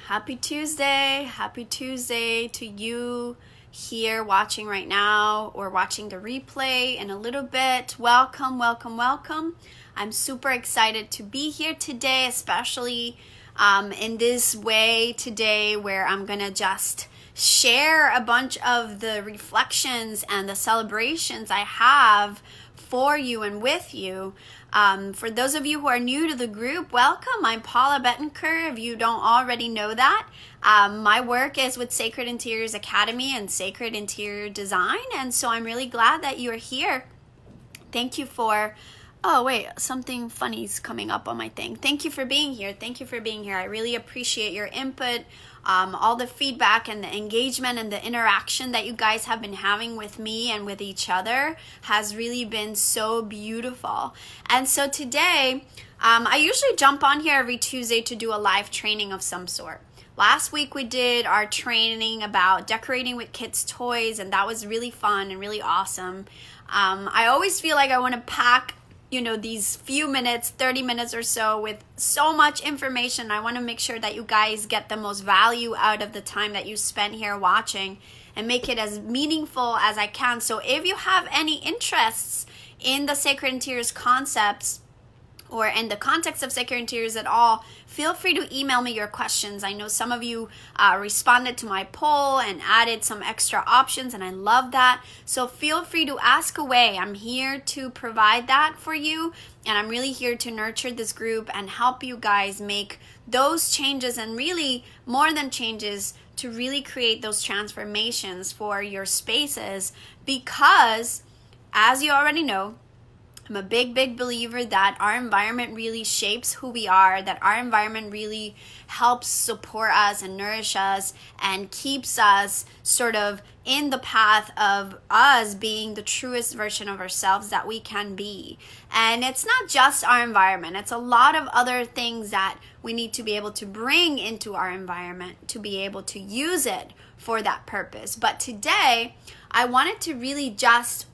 Happy Tuesday. Happy Tuesday to you here watching right now or watching the replay in a little bit. Welcome, welcome, welcome. I'm super excited to be here today, especially in this way today where I'm going to just share a bunch of the reflections and the celebrations I have for you and with you. For those of you who are new to the group, welcome. I'm Paula Bettenker, if you don't already know that. My work is with Sacred Interiors Academy and Sacred Interior Design, and so I'm really glad that you're here. Thank you for... Oh, wait, something funny is coming up on my thing. Thank you for being here. Thank you for being here. I really appreciate your input, all the feedback and the engagement and the interaction that you guys have been having with me and with each other has really been so beautiful. And so today, I usually jump on here every Tuesday to do a live training of some sort. Last week we did our training about decorating with kids' toys, and that was really fun and really awesome. I always feel like I want to pack these few minutes, 30 minutes or so with so much information. I want to make sure that you guys get the most value out of the time that you spend here watching and make it as meaningful as I can. So if you have any interests in the Sacred Interiors concepts or in the context of Sacred Interiors at all, feel free to email me your questions. I know some of you responded to my poll and added some extra options, and I love that. So feel free to ask away. I'm here to provide that for you, and I'm really here to nurture this group and help you guys make those changes, and really more than changes, to really create those transformations for your spaces, because as you already know, I'm a big believer that our environment really shapes who we are, that our environment really helps support us and nourish us and keeps us sort of in the path of us being the truest version of ourselves that we can be. And it's not just our environment, it's a lot of other things that we need to be able to bring into our environment to be able to use it for that purpose. But today, I wanted to really just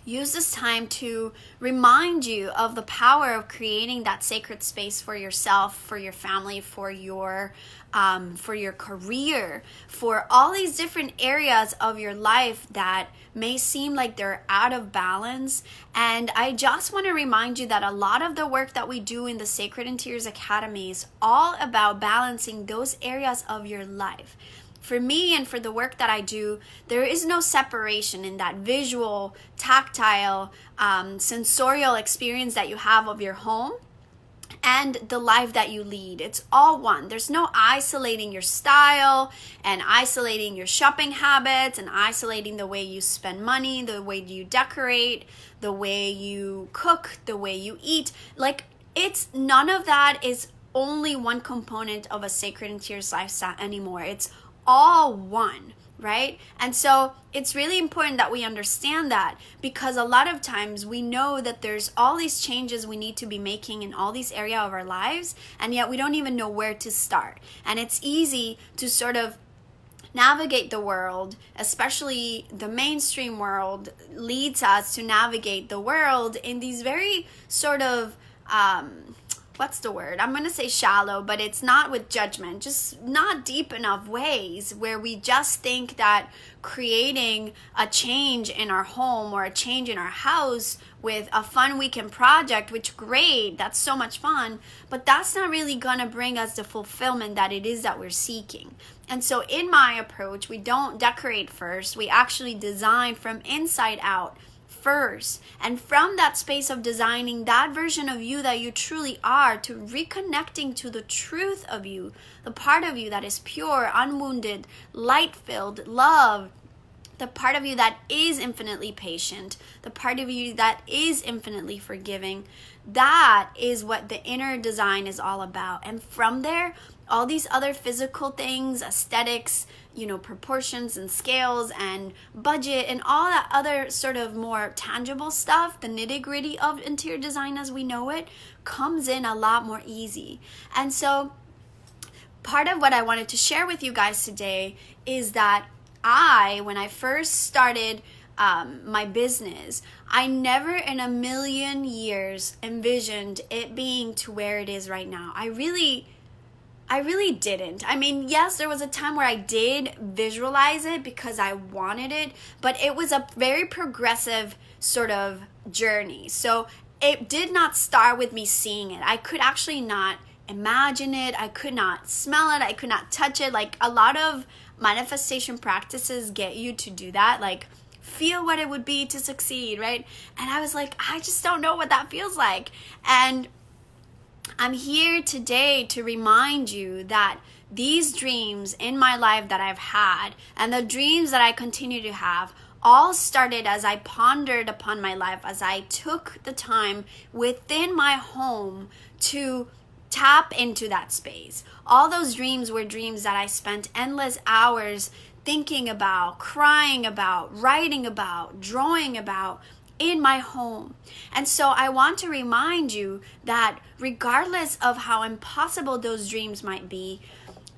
use this time to remind you of the power of creating that sacred space for yourself, for your family, for your career, for all these different areas of your life that may seem like they're out of balance. And I just want to remind you that a lot of the work that we do in the Sacred Interiors Academy is all about balancing those areas of your life. For me and for the work that I do, there is no separation in that visual, tactile, sensorial experience that you have of your home and the life that you lead. It's all one. There's no isolating your style and isolating your shopping habits and isolating the way you spend money, the way you decorate, the way you cook, the way you eat. Like, it's none of that is only one component of a Sacred Interiors lifestyle anymore. It's all one, right? And so it's really important that we understand that, because a lot of times we know that there's all these changes we need to be making in all these areas of our lives, and yet we don't even know where to start. And it's easy to sort of navigate the world, especially the mainstream world leads us to navigate the world in these very sort of what's the word? I'm going to say shallow, but it's not with judgment, just not deep enough ways where we just think that creating a change in our home or a change in our house with a fun weekend project, which great, that's so much fun, but that's not really going to bring us the fulfillment that it is that we're seeking. And so in my approach, we don't decorate first, we actually design from inside out first, and from that space of designing that version of you that you truly are, to reconnecting to the truth of you, the part of you that is pure, unwounded, light-filled, love, the part of you that is infinitely patient, the part of you that is infinitely forgiving. That is what the inner design is all about. And from there, all these other physical things, aesthetics, proportions and scales and budget and all that other sort of more tangible stuff, the nitty-gritty of interior design as we know it, comes in a lot more easy. And so part of what I wanted to share with you guys today is that when I first started my business, I never in a million years envisioned it being to where it is right now. I I really didn't. I mean, yes, there was a time where I did visualize it because I wanted it, but it was a very progressive sort of journey. So it did not start with me seeing it. I could actually not imagine it. I could not smell it. I could not touch it. Like, a lot of manifestation practices get you to do that. Like, feel what it would be to succeed, right? And I was like, I just don't know what that feels like. And I'm here today to remind you that these dreams in my life that I've had and the dreams that I continue to have all started as I pondered upon my life, as I took the time within my home to tap into that space. All those dreams were dreams that I spent endless hours thinking about, crying about, writing about, drawing about in my home. And so I want to remind you that regardless of how impossible those dreams might be,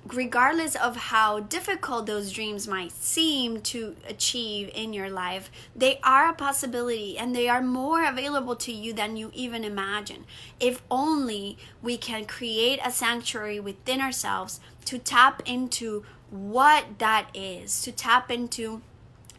regardless of how difficult those dreams might seem to achieve in your life, they are a possibility and they are more available to you than you even imagine. If only we can create a sanctuary within ourselves to tap into what that is, to tap into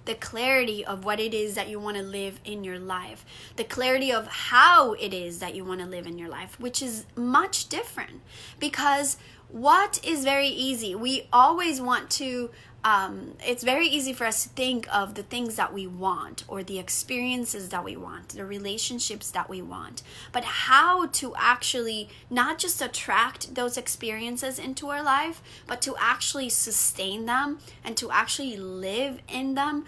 the clarity of what it is that you want to live in your life, the clarity of how it is that you want to live in your life, which is much different. Because what is very easy, we always want to, it's very easy for us to think of the things that we want or the experiences that we want, the relationships that we want, but how to actually not just attract those experiences into our life, but to actually sustain them and to actually live in them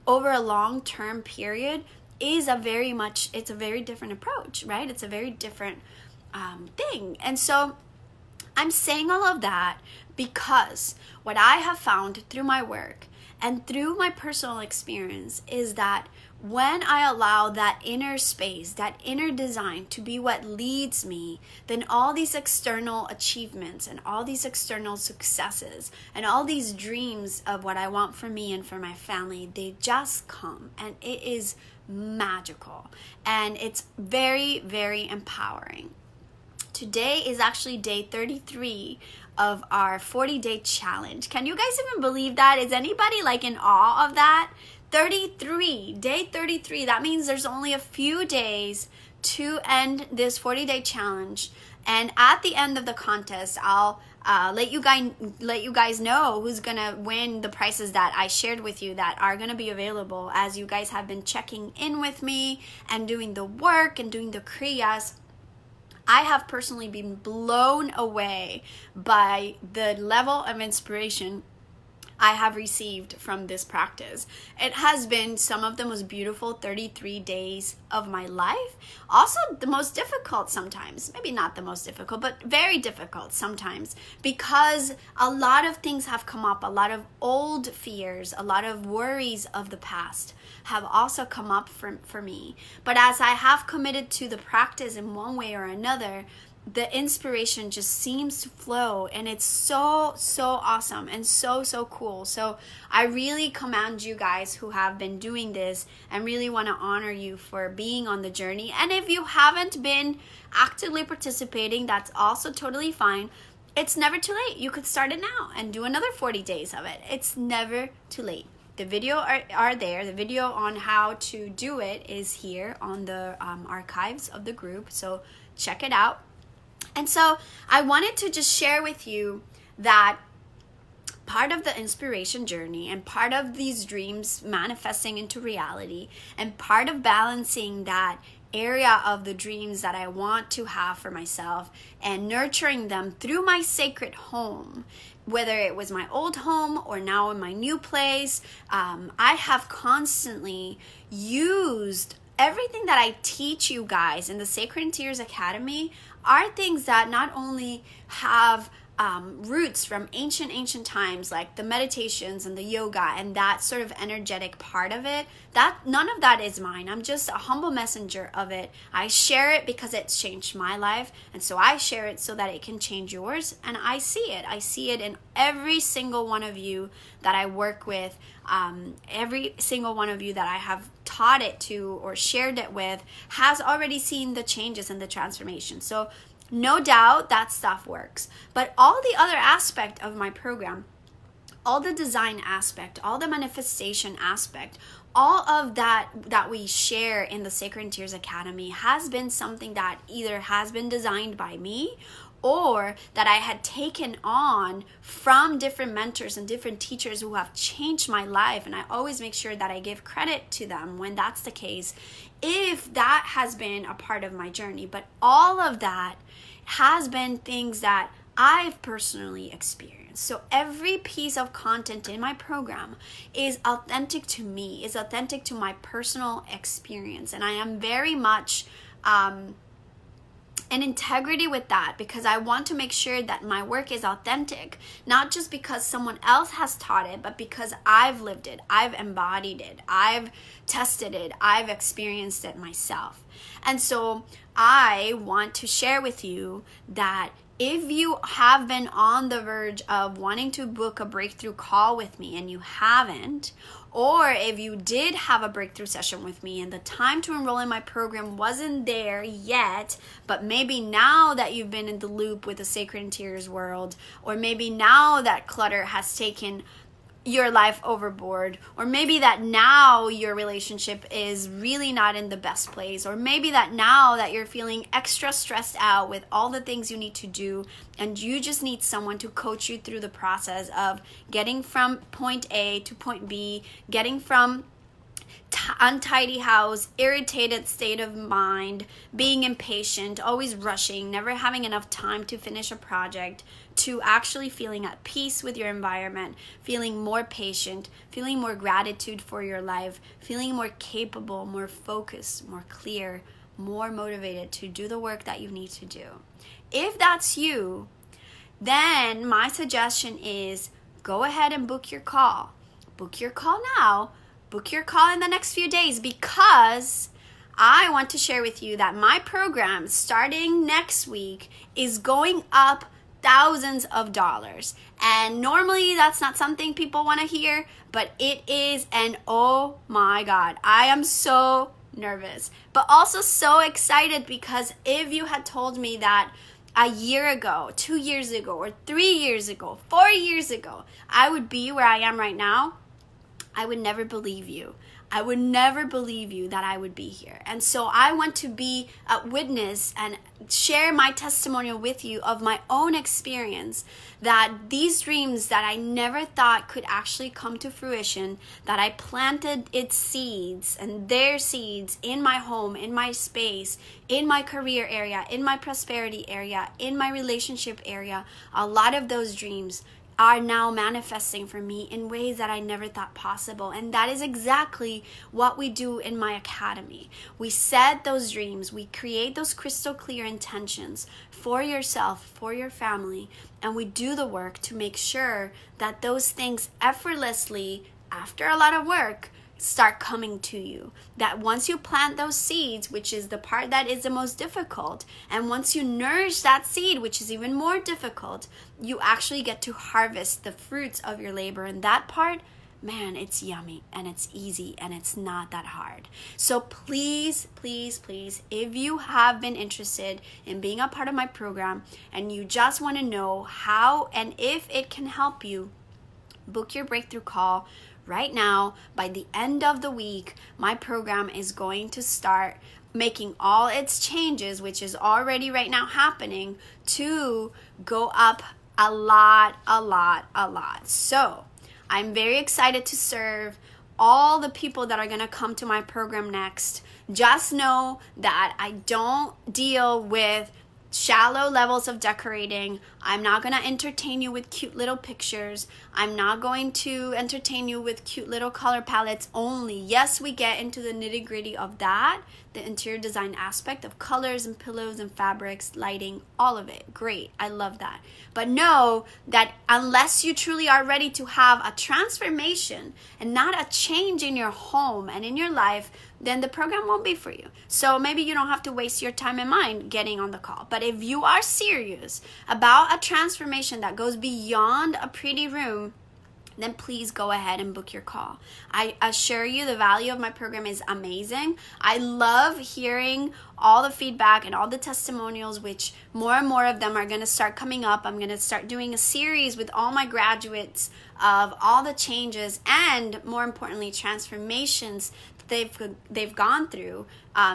over a long-term period is it's a very different approach, right? It's a very different thing. And so I'm saying all of that because what I have found through my work and through my personal experience is that when I allow that inner space, that inner design to be what leads me, then all these external achievements and all these external successes and all these dreams of what I want for me and for my family, they just come, and it is magical and it's very, very empowering. Today is actually day 33 of our 40-day challenge. Can you guys even believe that? Is anybody like in awe of that? 33, day 33. That means there's only a few days to end this 40-day challenge. And at the end of the contest, I'll let you guys know who's gonna win the prizes that I shared with you that are gonna be available as you guys have been checking in with me and doing the work and doing the kriyas. I have personally been blown away by the level of inspiration I have received from this practice. It has been some of the most beautiful 33 days of my life. Also the most difficult sometimes. Maybe not the most difficult, but very difficult sometimes, because a lot of things have come up. A lot of old fears, a lot of worries of the past have also come up for me. But as I have committed to the practice in one way or another, the inspiration just seems to flow, and it's so awesome and so cool. So I really commend you guys who have been doing this and really want to honor you for being on the journey. And if you haven't been actively participating, that's also totally fine. It's never too late. You could start it now and do another 40 days of it. It's never too late. The video are there. The video on how to do it is here on the archives of the group. So check it out. And so I wanted to just share with you that part of the inspiration journey and part of these dreams manifesting into reality and part of balancing that area of the dreams that I want to have for myself and nurturing them through my sacred home, whether it was my old home or now in my new place, I have constantly used everything that I teach you guys in the Sacred Interiors Academy are things that not only have roots from ancient times, like the meditations and the yoga and that sort of energetic part of it, that none of that is mine. I'm just a humble messenger of it. I share it because it's changed my life, and so I share it so that it can change yours. And I see it in every single one of you that I work with, every single one of you that I have taught it to or shared it with has already seen the changes and the transformation. So No doubt that stuff works. But all the other aspect of my program, all the design aspect, all the manifestation aspect, all of that we share in the Sacred Interiors Academy has been something that either has been designed by me or that I had taken on from different mentors and different teachers who have changed my life. And I always make sure that I give credit to them when that's the case, if that has been a part of my journey. But all of that has been things that I've personally experienced. So every piece of content in my program is authentic to me, is authentic to my personal experience. And I am very much in integrity with that, because I want to make sure that my work is authentic, not just because someone else has taught it, but because I've lived it, I've embodied it, I've tested it, I've experienced it myself. And so I want to share with you that if you have been on the verge of wanting to book a breakthrough call with me and you haven't, or if you did have a breakthrough session with me and the time to enroll in my program wasn't there yet, but maybe now that you've been in the loop with the Sacred Interiors world, or maybe now that clutter has taken your life overboard, or maybe that now your relationship is really not in the best place, or maybe that now that you're feeling extra stressed out with all the things you need to do and you just need someone to coach you through the process of getting from point A to point B, getting from untidy house, irritated state of mind, being impatient, always rushing, never having enough time to finish a project, to actually feeling at peace with your environment, feeling more patient, feeling more gratitude for your life, feeling more capable, more focused, more clear, more motivated to do the work that you need to do. If that's you, then my suggestion is go ahead and book your call. Book your call now. Book your call in the next few days, because I want to share with you that my program starting next week is going up thousands of dollars. And normally that's not something people want to hear, but it is. And oh my God, I am so nervous, but also so excited, because if you had told me that a year ago, 2 years ago, or 3 years ago, 4 years ago, I would be where I am right now, I would never believe you. I would never believe you that I would be here. And so I want to be a witness and share my testimonial with you of my own experience, that these dreams that I never thought could actually come to fruition, that I planted its seeds and their seeds in my home, in my space, in my career area, in my prosperity area, in my relationship area. A lot of those dreams are now manifesting for me in ways that I never thought possible. And that is exactly what we do in my academy. We set those dreams, we create those crystal clear intentions for yourself, for your family, and we do the work to make sure that those things effortlessly, after a lot of work, start coming to you. That once you plant those seeds, which is the part that is the most difficult, and once you nourish that seed, which is even more difficult, you actually get to harvest the fruits of your labor. And that part, man, it's yummy and it's easy and it's not that hard. So please, please, please, if you have been interested in being a part of my program and you just want to know how and if it can help you, book your breakthrough call right now. By the end of the week, my program is going to start making all its changes, which is already right now happening, to go up a lot. So I'm very excited to serve all the people that are going to come to my program next. Just know that I don't deal with shallow levels of decorating. I'm not going to entertain you with cute little pictures. I'm not going to entertain you with cute little color palettes only. Yes, we get into the nitty-gritty of that, the interior design aspect of colors and pillows and fabrics, lighting, all of it. Great. I love that. But know that unless you truly are ready to have a transformation and not a change in your home and in your life, then the program won't be for you. So maybe you don't have to waste your time and mind getting on the call. But if you are serious about a transformation that goes beyond a pretty room, then please go ahead and book your call. I assure you the value of my program is amazing. I love hearing all the feedback and all the testimonials, which more and more of them are going to start coming up. I'm going to start doing a series with all my graduates of all the changes and, more importantly, transformations they've gone through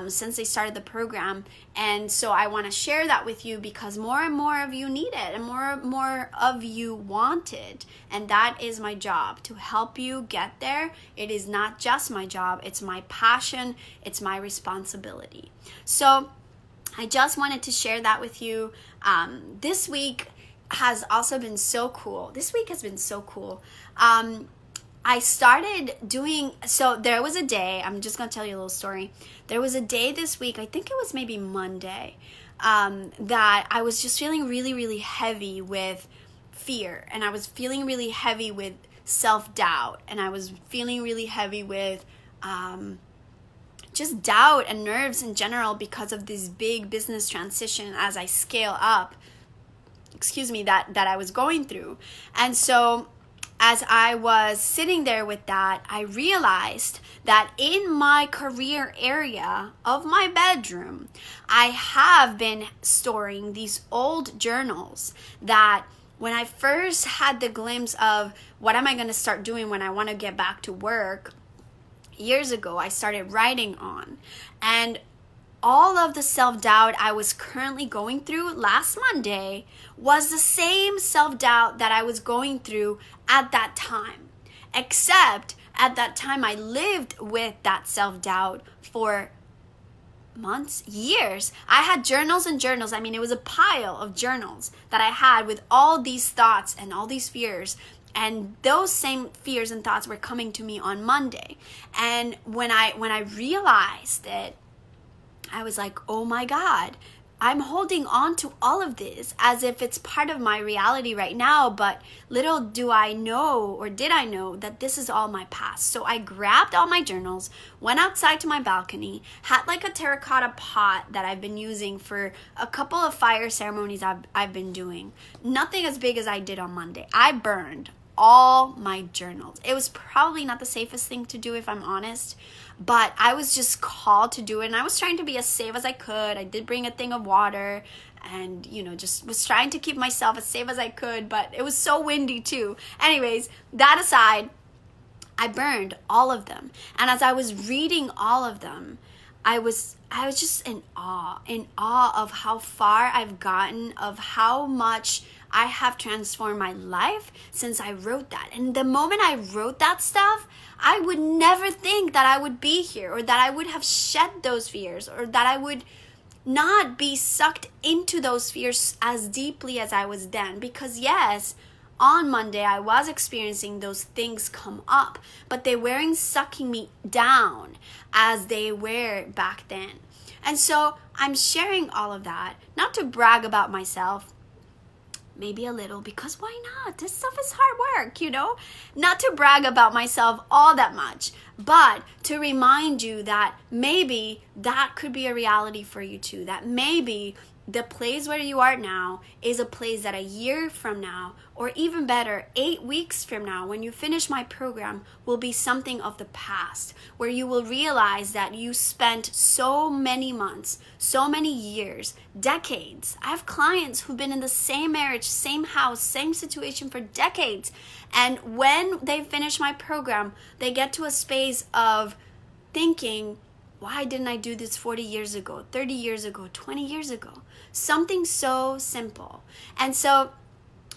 since they started the program. And so I want to share that with you because more and more of you need it and more of you want it. And that is my job, to help you get there. It is not just my job, it's my passion, it's my responsibility. So I just wanted to share that with you. This week has also been so cool. This week has been so cool. I started doing, so there was a day, I'm just going to tell you a little story. There was a day this week, I think it was maybe Monday, that I was just feeling really, really heavy with fear. And I was feeling really heavy with self-doubt. And I was feeling really heavy with just doubt and nerves in general because of this big business transition as I scale up, that I was going through. And so as I was sitting there with that, I realized that in my career area of my bedroom, I have been storing these old journals that when I first had the glimpse of what am I going to start doing when I want to get back to work, years ago, I started writing on. And all of the self-doubt I was currently going through last Monday was the same self-doubt that I was going through at that time. Except at that time I lived with that self-doubt for months, years. I had journals and journals. I mean, it was a pile of journals that I had with all these thoughts and all these fears. And those same fears and thoughts were coming to me on Monday. And when I realized it, I was like, oh my God, I'm holding on to all of this as if it's part of my reality right now. But little do I know, or did I know, that this is all my past. So I grabbed all my journals, went outside to my balcony, had like a terracotta pot that I've been using for a couple of fire ceremonies I've been doing. Nothing as big as I did on Monday. I burned all my journals. It was probably not the safest thing to do, if I'm honest, but I was just called to do it, and I was trying to be as safe as I could. I did bring a thing of water and, just was trying to keep myself as safe as I could, but it was so windy too. Anyways, that aside, I burned all of them. And as I was reading all of them, I was just in awe of how far I've gotten, of how much I have transformed my life since I wrote that. And the moment I wrote that stuff, I would never think that I would be here, or that I would have shed those fears, or that I would not be sucked into those fears as deeply as I was then. Because yes, on Monday I was experiencing those things come up, but they weren't sucking me down as they were back then. And so I'm sharing all of that, not to brag about myself, maybe a little, because why not? This stuff is hard work, Not to brag about myself all that much, but to remind you that maybe that could be a reality for you too. That maybe the place where you are now is a place that a year from now, or even better, 8 weeks from now, when you finish my program, will be something of the past, where you will realize that you spent so many months, so many years, decades. I have clients who've been in the same marriage, same house, same situation for decades. And when they finish my program, they get to a space of thinking, why didn't I do this 40 years ago, 30 years ago, 20 years ago? Something so simple. And so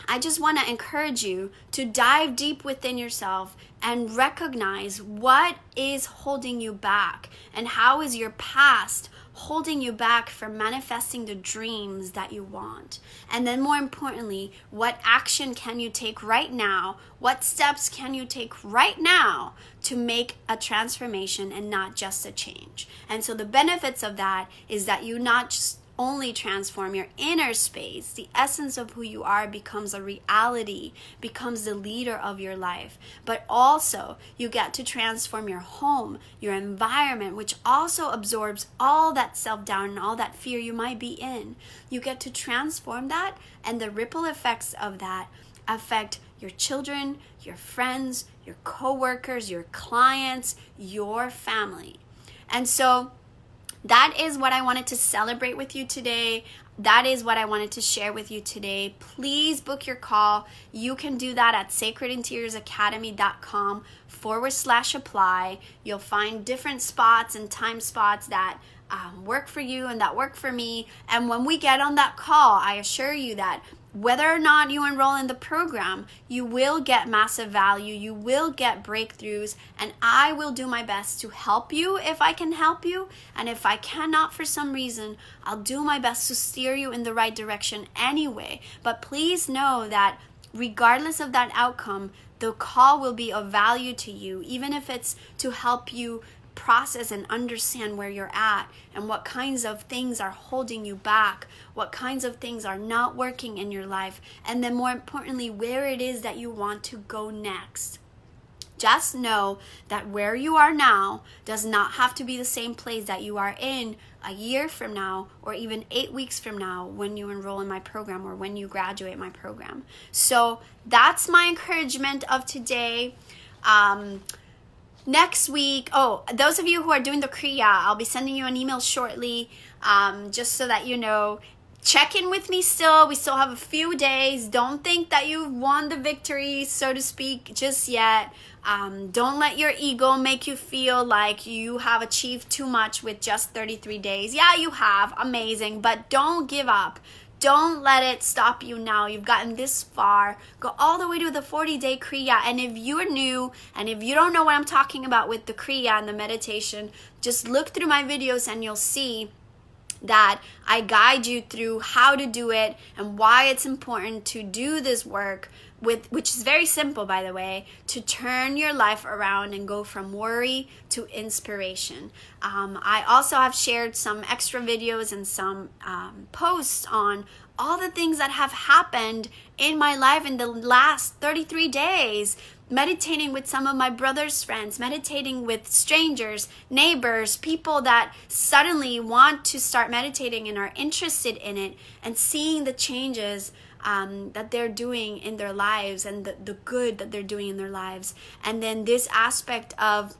I just want to encourage you to dive deep within yourself and recognize what is holding you back, and how is your past holding you back from manifesting the dreams that you want. And then more importantly, what action can you take right now? What steps can you take right now to make a transformation and not just a change? And so the benefits of that is that you not just only transform your inner space, the essence of who you are becomes a reality, becomes the leader of your life. But also, you get to transform your home, your environment, which also absorbs all that self-doubt and all that fear you might be in. You get to transform that, and the ripple effects of that affect your children, your friends, your coworkers, your clients, your family. And so that is what I wanted to celebrate with you today. That is what I wanted to share with you today. Please book your call. You can do that at sacredinteriorsacademy.com/apply. You'll find different spots and time spots that work for you and that work for me. And when we get on that call, I assure you that whether or not you enroll in the program, you will get massive value, you will get breakthroughs, and I will do my best to help you if I can help you. And if I cannot for some reason, I'll do my best to steer you in the right direction anyway. But please know that regardless of that outcome, the call will be of value to you, even if it's to help you process and understand where you're at and what kinds of things are holding you back, what kinds of things are not working in your life, and then more importantly, where it is that you want to go next. Just know that where you are now does not have to be the same place that you are in a year from now or even 8 weeks from now when you enroll in my program or when you graduate my program. So that's my encouragement of today. Next week, those of you who are doing the Kriya, I'll be sending you an email shortly, just so that you know. Check in with me still. We still have a few days. Don't think that you've won the victory, so to speak, just yet. Don't let your ego make you feel like you have achieved too much with just 33 days. Yeah, you have. Amazing. But don't give up. Don't let it stop you now. You've gotten this far. Go all the way to the 40-day Kriya. And if you're new and if you don't know what I'm talking about with the Kriya and the meditation, just look through my videos and you'll see that I guide you through how to do it and why it's important to do this work, which is very simple, by the way, to turn your life around and go from worry to inspiration. I also have shared some extra videos and some posts on all the things that have happened in my life in the last 33 days. Meditating with some of my brother's friends, meditating with strangers, neighbors, people that suddenly want to start meditating and are interested in it, and seeing the changes that they're doing in their lives and the good that they're doing in their lives. And then this aspect of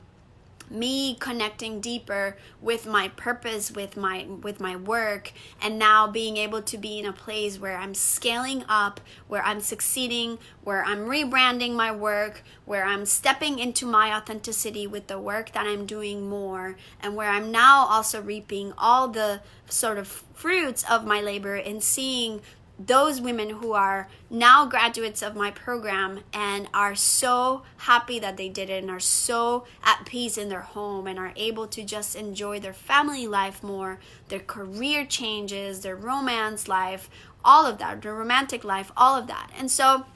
me connecting deeper with my purpose, with my work, and now being able to be in a place where I'm scaling up, where I'm succeeding, where I'm rebranding my work, where I'm stepping into my authenticity with the work that I'm doing more, and where I'm now also reaping all the sort of fruits of my labor and seeing those women who are now graduates of my program and are so happy that they did it and are so at peace in their home and are able to just enjoy their family life more, their career changes, their romance life, all of that, their romantic life, all of that. And so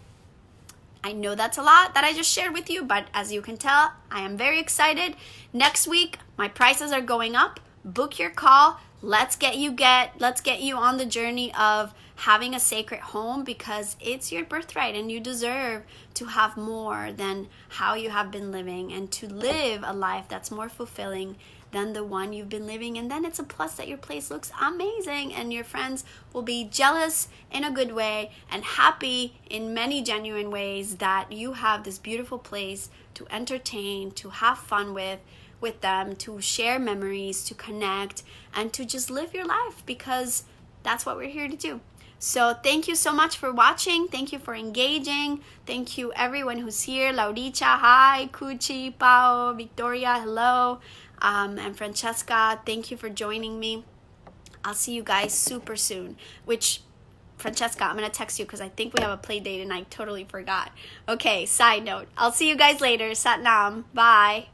I know that's a lot that I just shared with you, but as you can tell, I am very excited. Next week, my prices are going up. Book your call. Let's get you on the journey of having a sacred home, because it's your birthright and you deserve to have more than how you have been living and to live a life that's more fulfilling than the one you've been living. And then it's a plus that your place looks amazing and your friends will be jealous in a good way and happy in many genuine ways that you have this beautiful place to entertain, to have fun with them, to share memories, to connect, and to just live your life, because that's what we're here to do. So thank you so much for watching. Thank you for engaging. Thank you everyone who's here. Lauricha, hi. Kuchi, Pao, Victoria, hello. And Francesca, thank you for joining me. I'll see you guys super soon. Francesca, I'm going to text you because I think we have a play date and I totally forgot. Okay, side note. I'll see you guys later. Sat Nam. Bye.